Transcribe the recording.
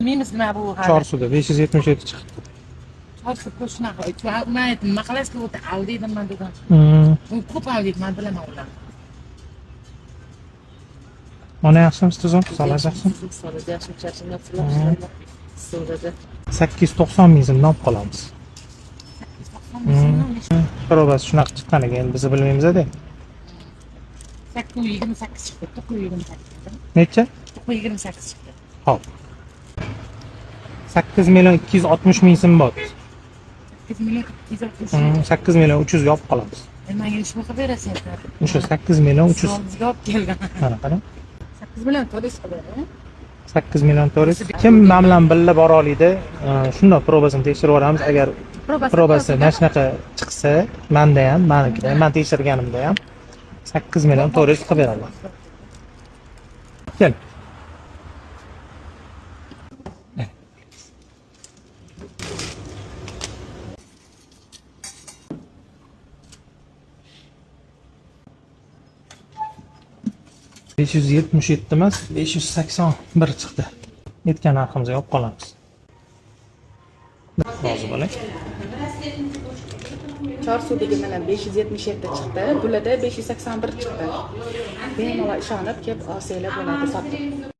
Bilmaymiz nima bu hali. Chorsuda 577 chiqdi. Chorsuda shunaqa. Men aytdim, nima qilasizki o'ta Audi dedim dedim. U ko'p Audi men bilaman ular. Mana yaxshimi tuzum? Solajaqsan? Solajaq, shunchasini qilib 890 ming so'mdan olib qolamiz. Probasi shunaqa chiqqan ekan, biz bilmaymiz-da. 828 chiqdi, 928. Necha? 928 chiqdi. Hop. 8 million 260 ming so'm bor. 8 million 260. 8 million 300 ga olib qolamiz. Menga shunaqa berasiz. O'sha 8 million 300. Sizga olib kelgan. Mana qarang. 8 million to'lish qiladi. 8 million to'g'ri. Kim men bilan birga bora oladi? Shundoq probasini tekshirib olamiz. Agar probasi mana shunaqa chiqsa, menda ham, menikida ham, men tekshirganimda ham 8 million to'g'ri qilib beraman. Kel. Besh yuz yetmish yetti emas, 581 chiqdi. Aytgan narximizga olib qolamiz. Rozi bo'ling. Chorsudagi mana 577 chiqdi, bularda 581 chiqdi. Bemalol ishonib kelib olsanglar bo'ladi, sotib.